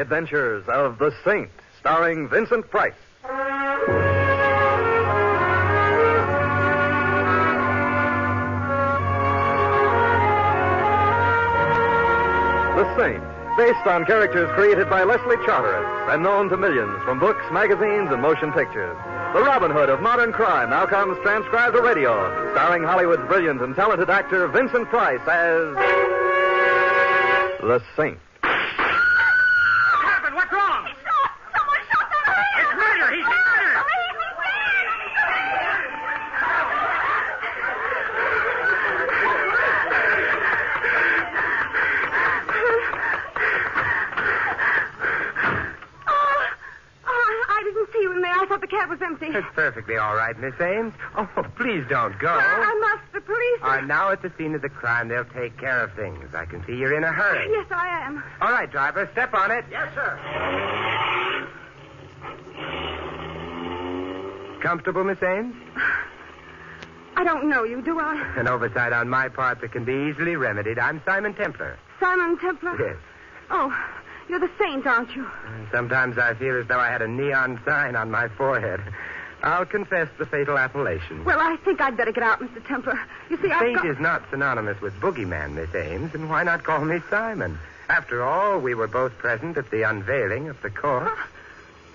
adventures of The Saint, starring Vincent Price. The Saint, based on characters created by Leslie Charteris and known to millions from books, magazines, and motion pictures. The Robin Hood of modern crime now comes transcribed to radio, starring Hollywood's brilliant and talented actor Vincent Price as The Saint. What happened? What's wrong? Someone shot Helen Hayes! It's murder! He's been murdered! I didn't see you in there. I thought the cab was empty. It's perfectly all right, Miss Ames. Oh, please don't go. I must. The police are now at the scene of the crime. They'll take care of things. I can see you're in a hurry. Yes, I am. All right, driver, step on it. Yes, sir. Comfortable, Miss Ames? I don't know you, do I? An oversight on my part that can be easily remedied. I'm Simon Templar. Simon Templar? Yes. Oh, you're the Saint, aren't you? Sometimes I feel as though I had a neon sign on my forehead. I'll confess the fatal appellation. Well, I think I'd better get out, Mr. Templar. You see, Saint is not synonymous with boogeyman, Miss Ames, and why not call me Simon? After all, we were both present at the unveiling of the corpse.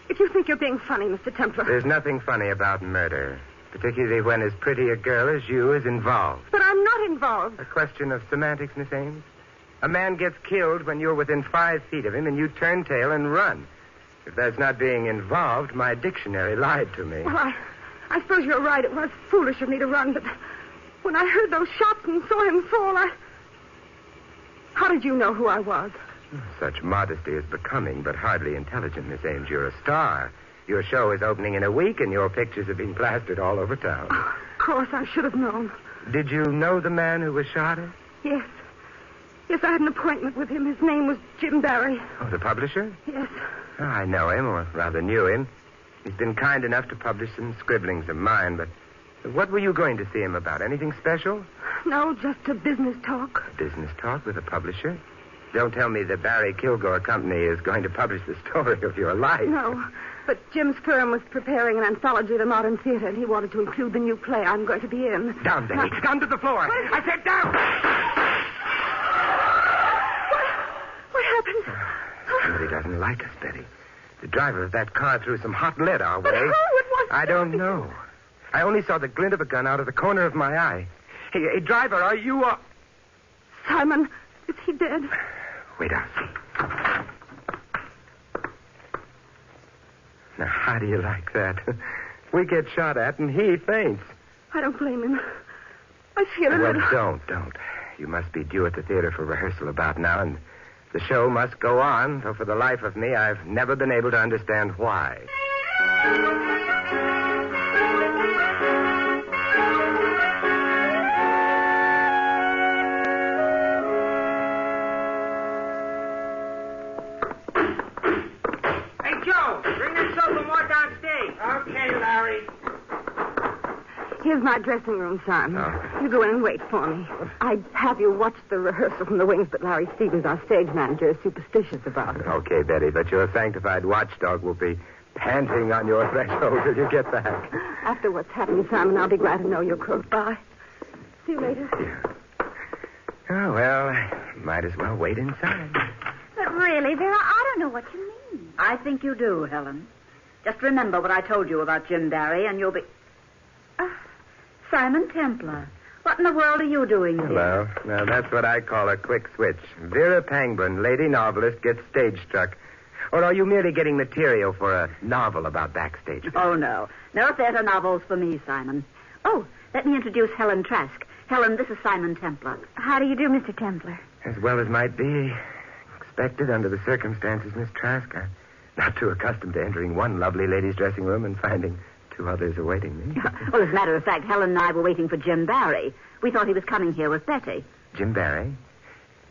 If you think you're being funny, Mr. Templar. There's nothing funny about murder, particularly when as pretty a girl as you is involved. But I'm not involved. A question of semantics, Miss Ames. A man gets killed when you're within 5 feet of him and you turn tail and run. If that's not being involved, my dictionary lied to me. Well, I suppose you're right. It was foolish of me to run, but when I heard those shots and saw him fall, How did you know who I was? Such modesty is becoming, but hardly intelligent, Miss Ames. You're a star. Your show is opening in a week, and your pictures have been plastered all over town. Oh, of course, I should have known. Did you know the man who was shot at? Yes. Yes, I had an appointment with him. His name was Jim Barry. Oh, the publisher? Yes. Oh, I know him, or rather knew him. He's been kind enough to publish some scribblings of mine, but what were you going to see him about? Anything special? No, just a business talk. Business talk with a publisher? Don't tell me the Barry Kilgore Company is going to publish the story of your life. No, but Jim's firm was preparing an anthology of the modern theater, and he wanted to include the new play I'm going to be in. Down, Betty. Down to the floor. I said down. What happened? Somebody doesn't like us, Betty. The driver of that car threw some hot lead our way. But who? It wasn't. I don't know. I only saw the glint of a gun out of the corner of my eye. Hey, driver, are you... Simon, is he dead? Wait, I'll see. Now, how do you like that? We get shot at and he faints. I don't blame him. I feel a little... Well, don't. You must be due at the theater for rehearsal about now, and the show must go on, though for the life of me, I've never been able to understand why. Hey, Joe, bring this sofa more downstage. Okay, Larry. Here's my dressing room, son. Oh. You go in and wait for me. I'd have you watch the rehearsal from the wings, but Larry Stevens, our stage manager, is superstitious about it. Okay, Betty, but your sanctified watchdog will be panting on your threshold till you get back. After what's happened, Simon, I'll be glad to know you're close by. See you later. Yeah. Oh, well, might as well wait inside. But really, Vera, I don't know what you mean. I think you do, Helen. Just remember what I told you about Jim Barry, and you'll be... Simon Templar. What in the world are you doing here? Hello. Now, that's what I call a quick switch. Vera Pangburn, lady novelist, gets stage struck. Or are you merely getting material for a novel about backstage? Oh, no. No theater novels for me, Simon. Oh, let me introduce Helen Trask. Helen, this is Simon Templar. How do you do, Mr. Templar? As well as might be expected under the circumstances, Miss Trask. I'm not too accustomed to entering one lovely lady's dressing room and finding 2 others awaiting me. Well, as a matter of fact, Helen and I were waiting for Jim Barry. We thought he was coming here with Betty. Jim Barry?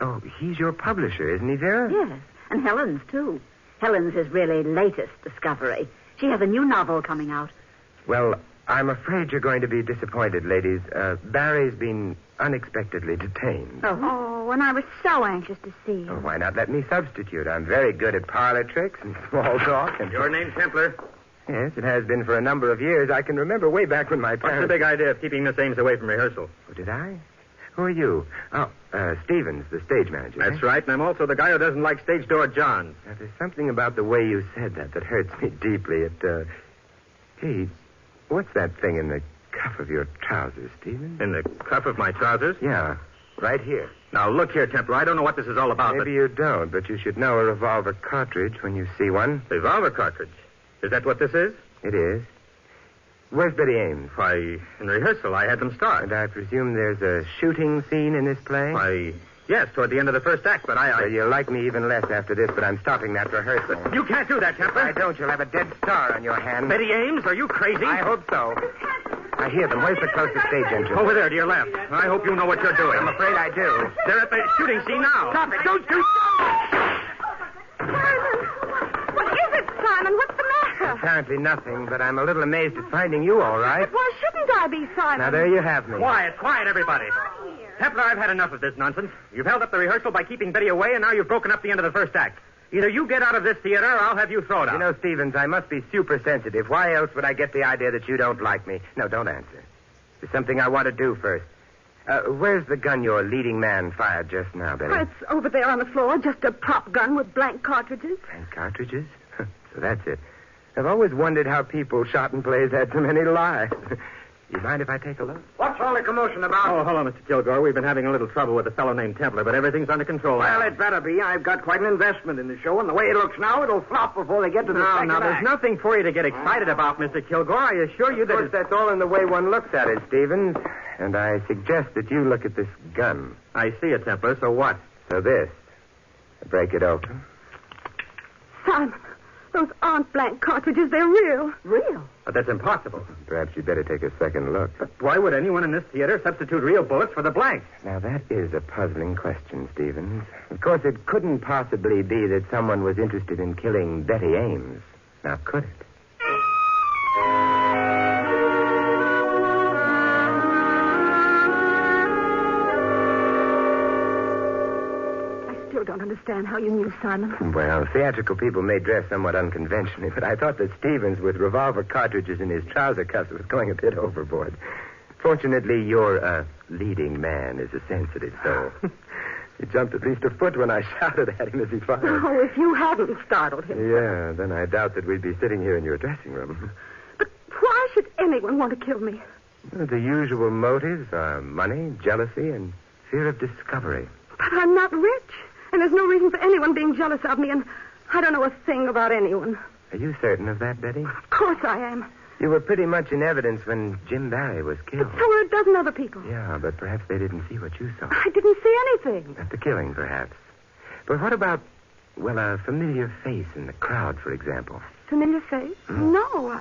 Oh, he's your publisher, isn't he, Vera? Yes, and Helen's, too. Helen's his really latest discovery. She has a new novel coming out. Well, I'm afraid you're going to be disappointed, ladies. Barry's been unexpectedly detained. Oh, Oh, and I was so anxious to see you. Oh, why not let me substitute? I'm very good at parlor tricks and small talk. And Your name, Templar? Yes, it has been for a number of years. I can remember way back when my What's the parents... big idea of keeping Miss Ames away from rehearsal? Oh, did I? Who are you? Oh, Stevens, the stage manager. That's right, and I'm also the guy who doesn't like stage door Johns. Now, there's something about the way you said that hurts me deeply. Gee, what's that thing in the cuff of your trousers, Stevens? In the cuff of my trousers? Yeah, right here. Now, look here, Templar. I don't know what this is all about, Maybe you don't, but you should know a revolver cartridge when you see one. Revolver cartridge? Is that what this is? It is. Where's Betty Ames? Why, in rehearsal, I had them start. And I presume there's a shooting scene in this play? Why, yes, toward the end of the first act, but Well, you'll like me even less after this, but I'm stopping that rehearsal. You can't do that, Templar. If I don't, you'll have a dead star on your hand. Betty Ames, are you crazy? I hope so. I hear them. Where's the closest stage entrance? Over there, to your left. I hope you know what you're doing. I'm afraid I do. They're at the shooting scene now. Stop it. Don't you... Simon! What is it, Simon? What's the matter? Apparently nothing, but I'm a little amazed at finding you all right. Why shouldn't I be, Simon? Now, there you have me. Quiet, everybody. Templar, I've had enough of this nonsense. You've held up the rehearsal by keeping Betty away, and now you've broken up the end of the first act. Either you get out of this theater, or I'll have you thrown out. You know, Stevens, I must be super sensitive. Why else would I get the idea that you don't like me? No, don't answer. There's something I want to do first. Where's the gun your leading man fired just now, Betty? It's over there on the floor, just a prop gun with blank cartridges. And cartridges? So that's it. I've always wondered how people shot in plays had so many lives. You mind if I take a look? What's all the commotion about? Oh, hello, Mr. Kilgore. We've been having a little trouble with a fellow named Templar, but everything's under control now. Well, it better be. I've got quite an investment in the show, and the way it looks now, it'll flop before they get to the second Now, there's act. nothing for you to get excited about, Mr. Kilgore. I assure you Of course, that... that's all in the way one looks at it, Stevens. And I suggest that you look at this gun. I see it, Templar. So what? So this. Break it open. Simon, those aren't blank cartridges. They're real. Real? But that's impossible. Perhaps you'd better take a second look. But why would anyone in this theater substitute real bullets for the blanks? Now, that is a puzzling question, Stevens. Of course, it couldn't possibly be that someone was interested in killing Betty Ames. Now, could it? I still don't understand how you knew, Simon. Well, theatrical people may dress somewhat unconventionally, but I thought that Stevens, with revolver cartridges in his trouser cuffs, was going a bit overboard. Fortunately, your leading man is a sensitive soul. He jumped at least a foot when I shouted at him as he fired. Oh, if you hadn't startled him. Yeah, then I doubt that we'd be sitting here in your dressing room. But why should anyone want to kill me? Well, the usual motives are money, jealousy, and fear of discovery. But I'm not rich. And there's no reason for anyone being jealous of me, and I don't know a thing about anyone. Are you certain of that, Betty? Of course I am. You were pretty much in evidence when Jim Barry was killed. So were a dozen other people. Yeah, but perhaps they didn't see what you saw. I didn't see anything. Not the killing, perhaps. But what about, well, a familiar face in the crowd, for example? Familiar face? No.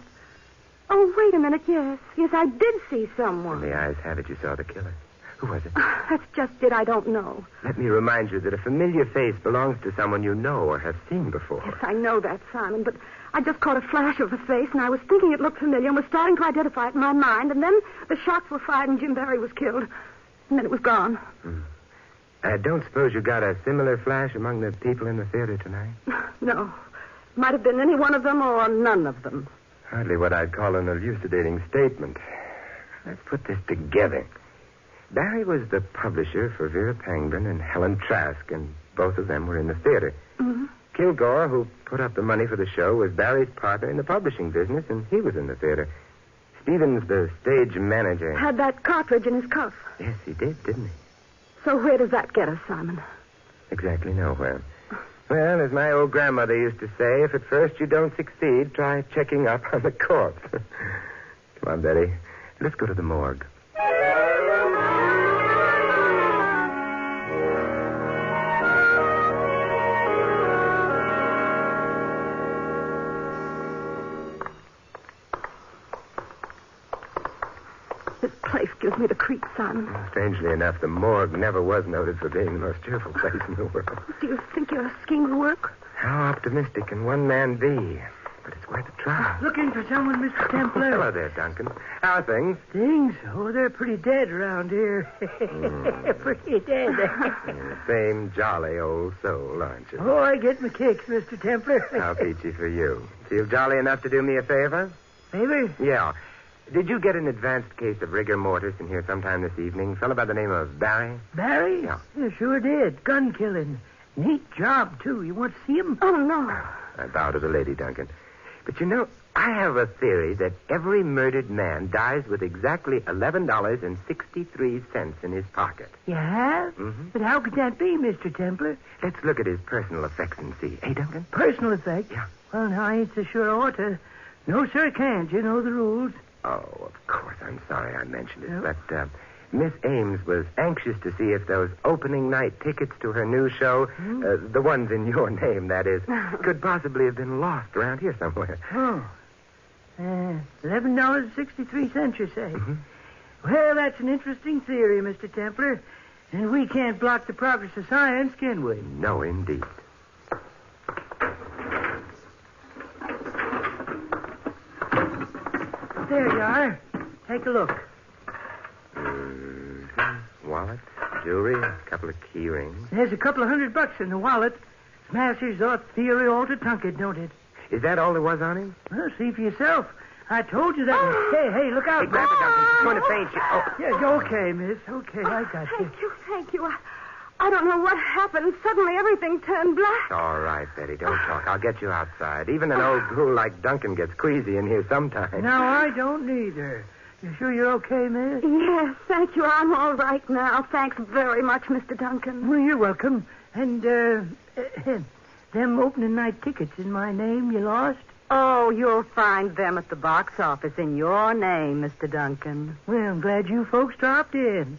Oh, wait a minute. Yes, I did see someone. And the eyes have it you saw the killer. Who was it? That's just it. I don't know. Let me remind you that a familiar face belongs to someone you know or have seen before. Yes, I know that, Simon, but I just caught a flash of the face, and I was thinking it looked familiar and was starting to identify it in my mind, and then the shots were fired and Jim Barry was killed. And then it was gone. I don't suppose you got a similar flash among the people in the theater tonight? No. Might have been any one of them or none of them. Hardly what I'd call an elucidating statement. Let's put this together. Barry was the publisher for Vera Pangburn and Helen Trask, and both of them were in the theater. Mm-hmm. Kilgore, who put up the money for the show, was Barry's partner in the publishing business, and he was in the theater. Stevens, the stage manager... Had that cartridge in his cuff. Yes, he did, didn't he? So where does that get us, Simon? Exactly nowhere. Well, as my old grandmother used to say, if at first you don't succeed, try checking up on the corpse. Come on, Betty. Let's go to the morgue. This place gives me the creeps, Simon. Strangely enough, the morgue never was noted for being the most cheerful place in the world. Do you think your scheme will work? How optimistic can one man be? but it's worth a try. Looking for someone, Mr. Templar? Hello there, Duncan. How are things? Things? Oh, they're pretty dead around here. Pretty dead. Same jolly old soul, aren't you? Oh, I get my kicks, Mr. Templar. How peachy for you. Feel jolly enough to do me a favor? Favor? Yeah. Did you get an advanced case of rigor mortis in here sometime this evening? Fellow by the name of Barry? Barry? Yeah. Sure did. Gun killing. Neat job, too. You want to see him? Oh, no. I bow to the lady, Duncan. But you know, I have a theory that every murdered man dies with exactly $11.63 in his pocket. You have? Mm-hmm. But how could that be, Mr. Templar? Let's look at his personal effects and see. Hey, Duncan? Personal effect? Yeah. Well, now, I ain't so sure I ought to. No, sir, can't. You know the rules. Oh, of course. I'm sorry I mentioned it. Yep. But Miss Ames was anxious to see if those opening night tickets to her new show, the ones in your name, that is, could possibly have been lost around here somewhere. Oh. $11.63, you say? Mm-hmm. Well, that's an interesting theory, Mr. Templar. And we can't block the progress of science, can we? No, indeed. There you are. Take a look. Wallet, jewelry, a couple of key rings. There's a couple of $100 in the wallet. Smashes ought theory all to tunk it, don't it? Is that all there was on him? Well, see for yourself. I told you that. Hey, look out. Hey, grab it, Duncan. She's going to faint you. Oh. Yeah, okay, miss. Okay, I got you. Thank you. I don't know what happened. Suddenly everything turned black. All right, Betty, don't talk. I'll get you outside. Even an old ghoul like Duncan gets queasy in here sometimes. No, I don't neither. You sure you're okay, miss? Yes, thank you. I'm all right now. Thanks very much, Mr. Duncan. Well, you're welcome. And, them opening night tickets in my name you lost? Oh, you'll find them at the box office in your name, Mr. Duncan. Well, I'm glad you folks dropped in.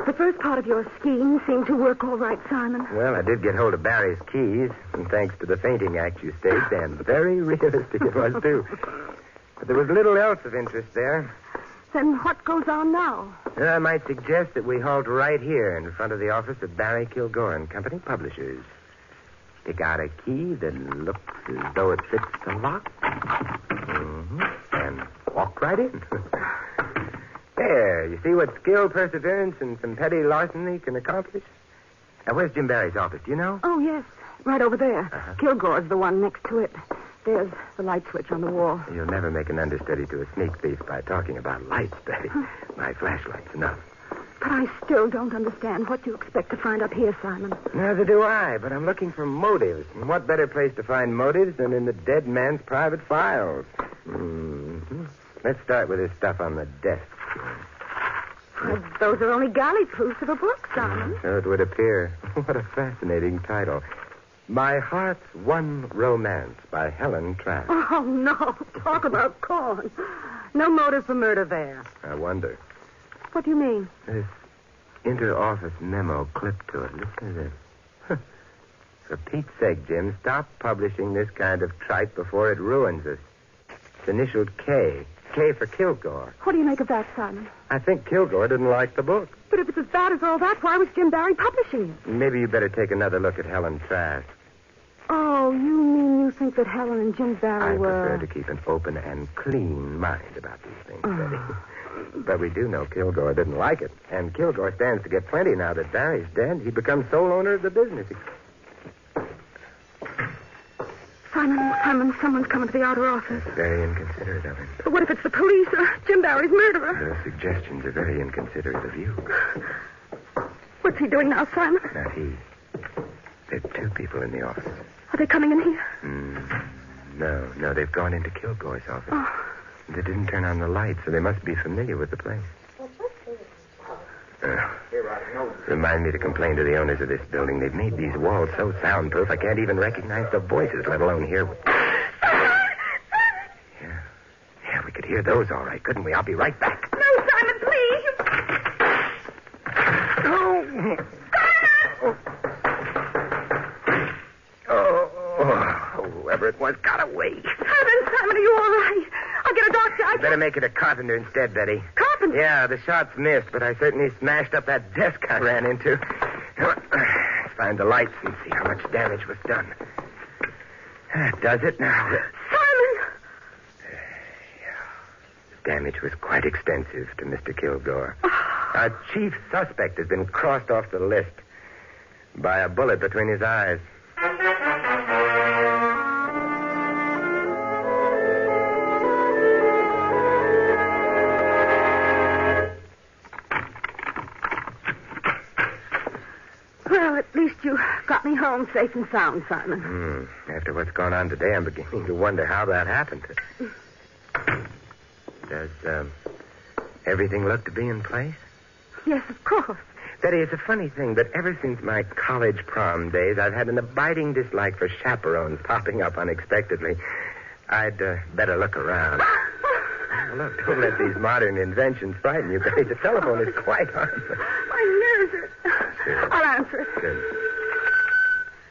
The first part of your scheme seemed to work all right, Simon. Well, I did get hold of Barry's keys, and thanks to the fainting act you staged, and very realistic it was, too. But there was little else of interest there. Then what goes on now? I might suggest that we halt right here in front of the office of Barry Kilgore and Company, publishers. Pick out a key that looks as though it fits the lock. Mm-hmm. And walk right in. There, you see what skill, perseverance, and some petty larceny can accomplish? Now, where's Jim Barry's office? Do you know? Oh, yes. Right over there. Uh-huh. Kilgore's the one next to it. There's the light switch on the wall. You'll never make an understudy to a sneak thief by talking about lights, Betty. My flashlight's enough. But I still don't understand what you expect to find up here, Simon. Neither do I, but I'm looking for motives. And what better place to find motives than in the dead man's private files? Mm-hmm. Let's start with this stuff on the desk. Well, those are only galley proofs of a book, Simon. So it would appear. What a fascinating title. My Heart's One Romance by Helen Trask. Oh, no. Talk about corn. No motive for murder there. I wonder. What do you mean? This inter-office memo clipped to it. Listen to this. For Pete's sake, Jim, stop publishing this kind of tripe before it ruins us. It's initialed K. K for Kilgore. What do you make of that, Simon? I think Kilgore didn't like the book. But if it's as bad as all that, why was Jim Barry publishing it? Maybe you better take another look at Helen Trask. Oh, you mean you think that Helen and Jim Barry I were... prefer to keep an open and clean mind about these things, Betty. But we do know Kilgore didn't like it. And Kilgore stands to get plenty now that Barry's dead. He becomes sole owner of the business. Simon, someone's coming to the outer office. That's very inconsiderate of him. But what if it's the police or Jim Barry's murderer? Those suggestions are very inconsiderate of you. What's he doing now, Simon? Not he. There are two people in the office. Are they coming in here? No, they've gone into Kilgore's office. Oh. They didn't turn on the lights, so they must be familiar with the place. Remind me to complain to the owners of this building. They've made these walls so soundproof I can't even recognize the voices, let alone hear... Yeah, we could hear those all right, couldn't we? I'll be right back. No, Simon, please. Oh, whoever it was got away. Simon, are you all right? I'll get a Doctor, I Better make it a carpenter instead, Betty. Carpenter? Yeah, the shots missed, but I certainly smashed up that desk I ran into. Let's find the lights and see how much damage was done. That does it now. Simon! The damage was quite extensive to Mr. Kilgore. Our chief suspect has been crossed off the list by a bullet between his eyes. Well, at least you got me home safe and sound, Simon. After what's gone on today, I'm beginning to wonder how that happened. Does everything look to be in place? Yes, of course. Betty, it's a funny thing, but ever since my college prom days, I've had an abiding dislike for chaperones popping up unexpectedly. I'd better look around. Look, don't let these modern inventions frighten you, Betty. The telephone is quite harmless. My nerves are... Sure. I'll answer it. Good.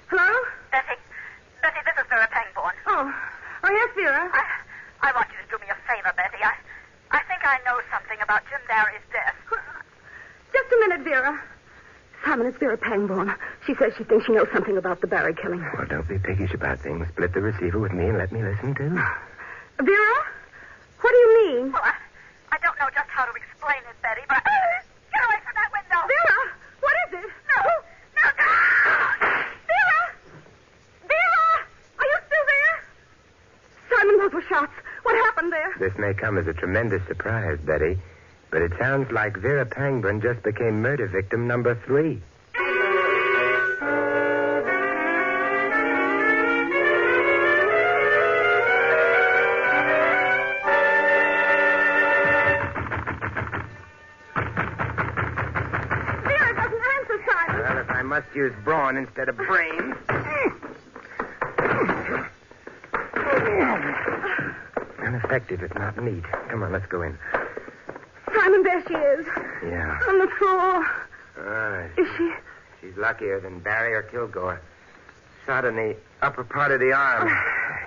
Hello? Betty, this is Vera Pangborn. Oh, yes, Vera. I want you to do me a favor, Betty. I think I know something about Jim Barry's death. Just a minute, Vera. Simon, it's Vera Pangborn. She says she thinks she knows something about the Barry killing. Well, don't be piggish about things. Split the receiver with me and let me listen, too. Vera? What do you mean? Well, I don't know just how to explain it, Betty, but... Get away from that window! Vera! What is it? No! Vera! Vera! Are you still there? Simon, those were shots. What happened there? This may come as a tremendous surprise, Betty, but it sounds like Vera Pangborn just became murder victim number 3. Vera doesn't answer, Simon. Well, if I must use brawn instead of brains... Ineffective, if not neat. Come on, let's go in. Simon, there she is. Yeah. On the floor. Is she? She's luckier than Barry or Kilgore. Shot in the upper part of the arm.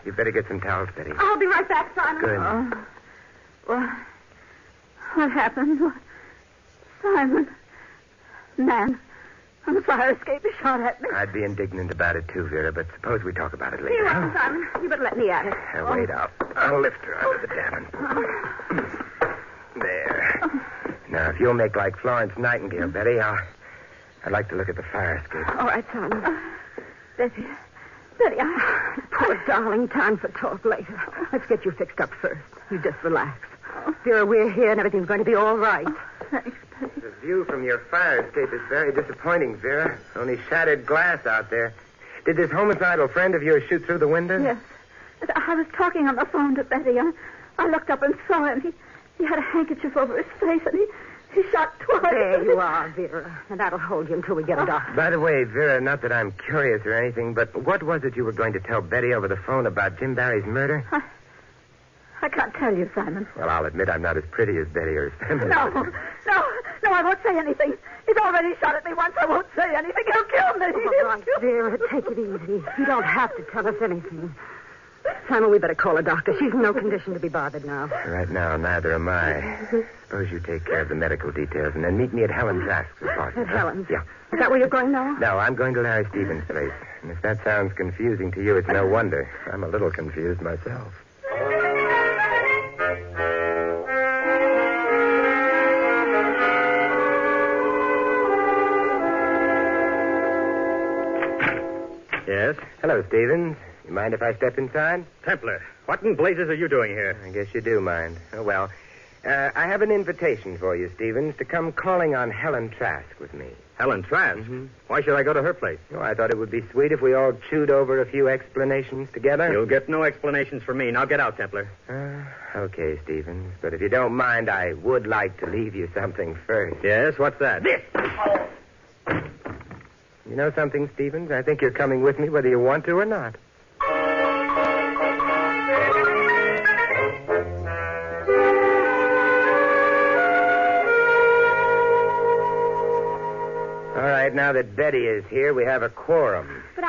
You better get some towels, Betty. I'll be right back, Simon. Good. What happened? Simon. Man. On the fire escape, he shot at me. I'd be indignant about it, too, Vera, but suppose we talk about it later. You're welcome, Simon. You better let me at it. Wait up. I'll lift her out of the davenport. There. Now, if you'll make like Florence Nightingale, Betty, I'd like to look at the fire escape. All right, Simon. Betty, poor darling, time for talk later. Let's get you fixed up first. You just relax. Vera, we're here and everything's going to be all right. Thanks, Betty. The view from your fire escape is very disappointing, Vera. Only shattered glass out there. Did this homicidal friend of yours shoot through the window? Yes. I was talking on the phone to Betty. I looked up and saw him. He had a handkerchief over his face and he shot twice. There you are, Vera. And that'll hold you until we get a doctor. By the way, Vera, not that I'm curious or anything, but what was it you were going to tell Betty over the phone about Jim Barry's murder? I can't tell you, Simon. Well, I'll admit I'm not as pretty as Betty or as feminine. No, I won't say anything. He's already shot at me once. I won't say anything. He'll kill me. All right, Vera, take it easy. You don't have to tell us anything. Simon, we better call a doctor. She's in no condition to be bothered now. Right now, neither am I. Suppose you take care of the medical details and then meet me at Helen Trask's apartment. At Helen's? Yeah. Is that where you're going now? No, I'm going to Larry Stevens' place. And if that sounds confusing to you, it's no wonder. I'm a little confused myself. Yes? Hello, Stevens. You mind if I step inside? Templar, what in blazes are you doing here? I guess you do mind. Oh, well. I have an invitation for you, Stevens, to come calling on Helen Trask with me. Helen Trask? Why should I go to her place? Oh, I thought it would be sweet if we all chewed over a few explanations together. You'll get no explanations from me. Now get out, Templar. Okay, Stevens. But if you don't mind, I would like to leave you something first. Yes, what's that? This! You know something, Stevens? I think you're coming with me whether you want to or not. All right, now that Betty is here, we have a quorum. But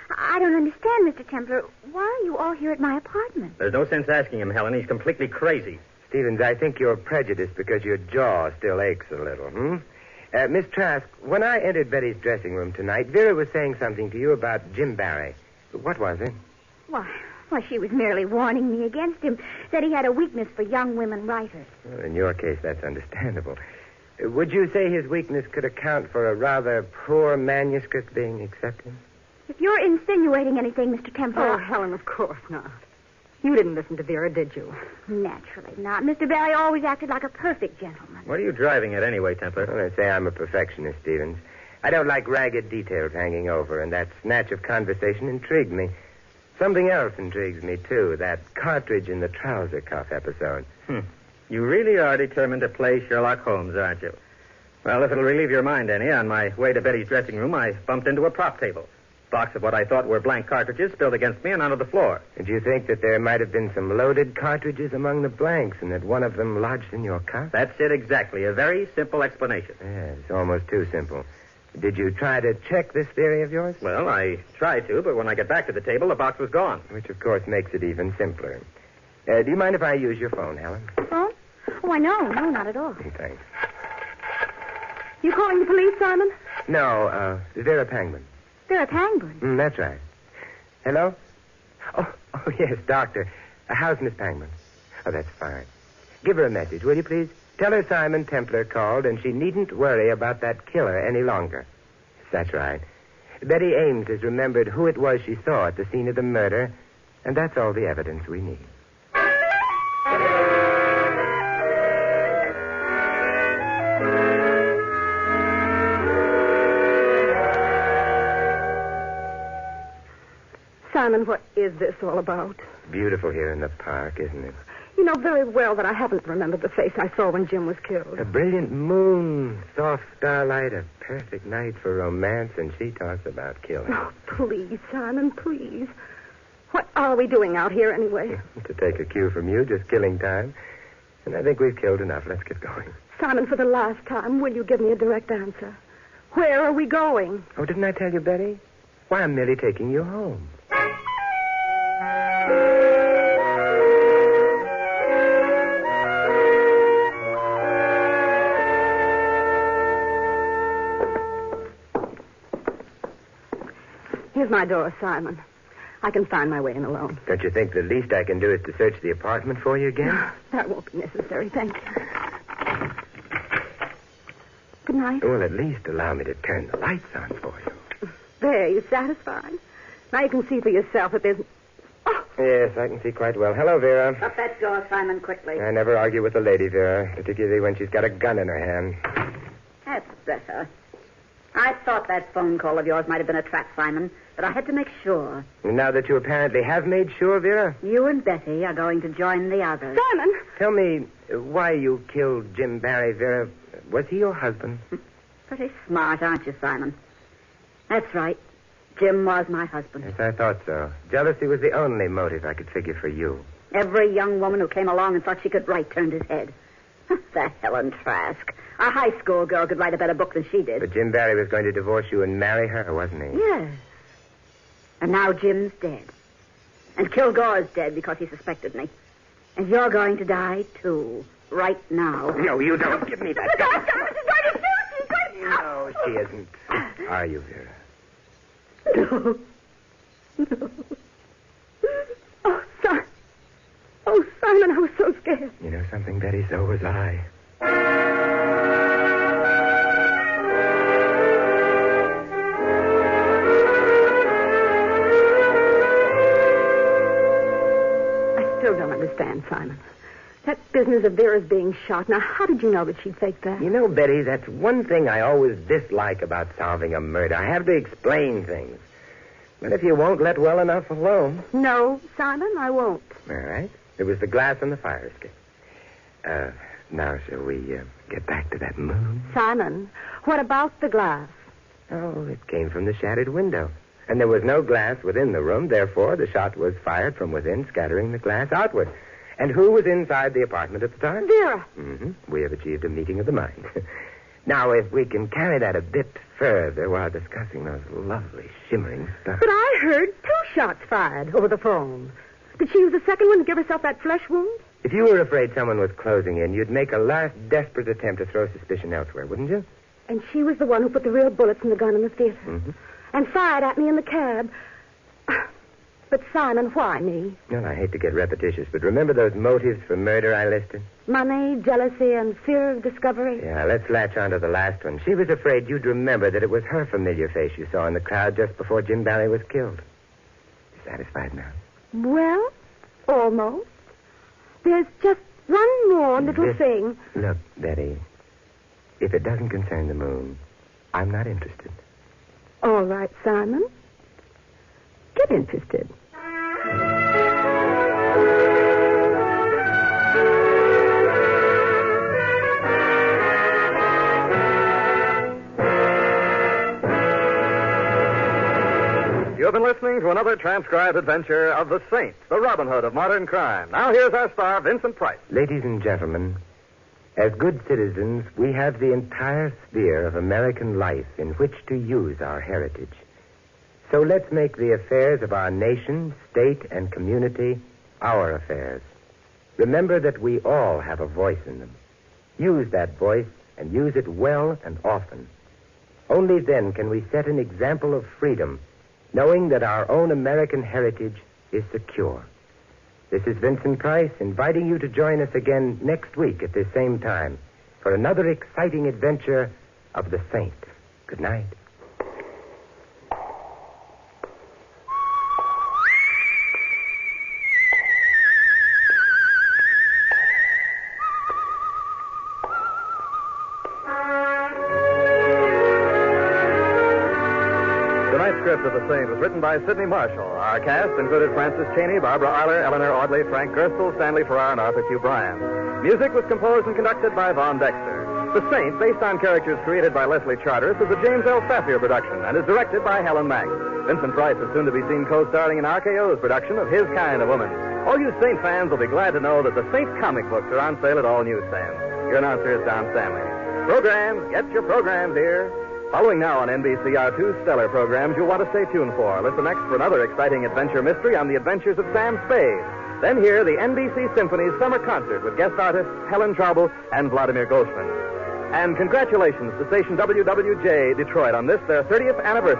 I don't understand, Mr. Templar. Why are you all here at my apartment? There's no sense asking him, Helen. He's completely crazy. Stevens, I think you're prejudiced because your jaw still aches a little, Miss Trask, when I entered Betty's dressing room tonight, Vera was saying something to you about Jim Barry. What was it? Why, she was merely warning me against him, said he had a weakness for young women writers. Well, in your case, that's understandable. Would you say his weakness could account for a rather poor manuscript being accepted? If you're insinuating anything, Mr. Templar... Oh, Helen, of course not. You didn't listen to Vera, did you? Naturally not. Mr. Barry always acted like a perfect gentleman. What are you driving at anyway, Templar? Well, I say I'm a perfectionist, Stevens. I don't like ragged details hanging over, and that snatch of conversation intrigued me. Something else intrigues me, too, that cartridge in the trouser cuff episode. You really are determined to play Sherlock Holmes, aren't you? Well, if it'll relieve your mind any, on my way to Betty's dressing room, I bumped into a prop table. Box of what I thought were blank cartridges spilled against me and onto the floor. Did you think that there might have been some loaded cartridges among the blanks and that one of them lodged in your cuff? That's it exactly. A very simple explanation. Yes, almost too simple. Did you try to check this theory of yours? Well, I tried to, but when I got back to the table, the box was gone. Which, of course, makes it even simpler. Do you mind if I use your phone, Helen? Phone? Oh, I know. No, not at all. Thanks. You calling the police, Simon? No, Vera Pangman. Vera Pangman? That's right. Hello? Oh, yes, doctor. How's Miss Pangman? Oh, that's fine. Give her a message, will you, please? Tell her Simon Templar called, and she needn't worry about that killer any longer. That's right. Betty Ames has remembered who it was she saw at the scene of the murder, and that's all the evidence we need. Simon, what is this all about? Beautiful here in the park, isn't it? You know very well that I haven't remembered the face I saw when Jim was killed. A brilliant moon, soft starlight, a perfect night for romance, and she talks about killing. Oh, please, Simon, please. What are we doing out here anyway? To take a cue from you, just killing time. And I think we've killed enough. Let's get going. Simon, for the last time, will you give me a direct answer? Where are we going? Oh, didn't I tell you, Betty? Why, I'm merely taking you home. Here's my door, Simon. I can find my way in alone. Don't you think the least I can do is to search the apartment for you again? That won't be necessary, thank you. Good night. Well, at least allow me to turn the lights on for you. There, you satisfied? Now you can see for yourself that there's... Oh. Yes, I can see quite well. Hello, Vera. Shut that door, Simon, quickly. I never argue with a lady, Vera, particularly when she's got a gun in her hand. That's better. I thought that phone call of yours might have been a trap, Simon, but I had to make sure. Now that you apparently have made sure, Vera? You and Betty are going to join the others. Simon! Tell me why you killed Jim Barry, Vera. Was he your husband? Pretty smart, aren't you, Simon? That's right. Jim was my husband. Yes, I thought so. Jealousy was the only motive I could figure for you. Every young woman who came along and thought she could write turned his head. That Helen Trask. A high school girl could write a better book than she did. But Jim Barry was going to divorce you and marry her, wasn't he? Yes. And now Jim's dead. And Kilgore's dead because he suspected me. And you're going to die, too. Right now. No, you don't. Give me that gun. She's going to No, she isn't. Are you, Vera? No. No. Oh, Simon, I was so scared. You know something, Betty? So was I. I still don't understand, Simon. That business of Vera's being shot. Now, how did you know that she'd faked that? You know, Betty, that's one thing I always dislike about solving a murder. I have to explain things. But if you won't let well enough alone... No, Simon, I won't. All right. It was the glass on the fire escape. Now, shall we get back to that moon? Simon, what about the glass? Oh, it came from the shattered window. And there was no glass within the room. Therefore, the shot was fired from within, scattering the glass outward. And who was inside the apartment at the time? Vera. Mm-hmm. We have achieved a meeting of the mind. Now, if we can carry that a bit further while discussing those lovely shimmering stars. But I heard 2 shots fired over the phone. Did she use the second one to give herself that flesh wound? If you were afraid someone was closing in, you'd make a last desperate attempt to throw suspicion elsewhere, wouldn't you? And she was the one who put the real bullets in the gun in the theater. Mm-hmm. And fired at me in the cab. But, Simon, why me? Well, I hate to get repetitious, but remember those motives for murder I listed? Money, jealousy, and fear of discovery? Yeah, let's latch on to the last one. She was afraid you'd remember that it was her familiar face you saw in the crowd just before Jim Bally was killed. You satisfied now? Well, almost. There's just one more little thing. Look, Betty, if it doesn't concern the moon, I'm not interested. All right, Simon. Get interested. You've been listening to another transcribed adventure of the Saint, the Robin Hood of modern crime. Now here's our star, Vincent Price. Ladies and gentlemen, as good citizens, we have the entire sphere of American life in which to use our heritage. So let's make the affairs of our nation, state, and community our affairs. Remember that we all have a voice in them. Use that voice and use it well and often. Only then can we set an example of freedom, knowing that our own American heritage is secure. This is Vincent Price inviting you to join us again next week at this same time for another exciting adventure of the Saint. Good night. Tonight's script of The Saint was written by Sidney Marshall. Our cast included Francis Cheney, Barbara Eiler, Eleanor Audley, Frank Gerstle, Stanley Farrar, and Arthur Q. Bryan. Music was composed and conducted by Von Dexter. The Saint, based on characters created by Leslie Charteris, is a James L. Safier production and is directed by Helen Mack. Vincent Price is soon to be seen co-starring in RKO's production of His Kind of Woman. All you Saint fans will be glad to know that the Saint comic books are on sale at all newsstands. Your announcer is Don Stanley. Programs, get your programs here. Following now on NBC are 2 stellar programs you'll want to stay tuned for. Listen next for another exciting adventure mystery on the adventures of Sam Spade. Then hear the NBC Symphony's summer concert with guest artists Helen Traubel and Vladimir Goldsman. And congratulations to station WWJ Detroit on this, their 30th anniversary.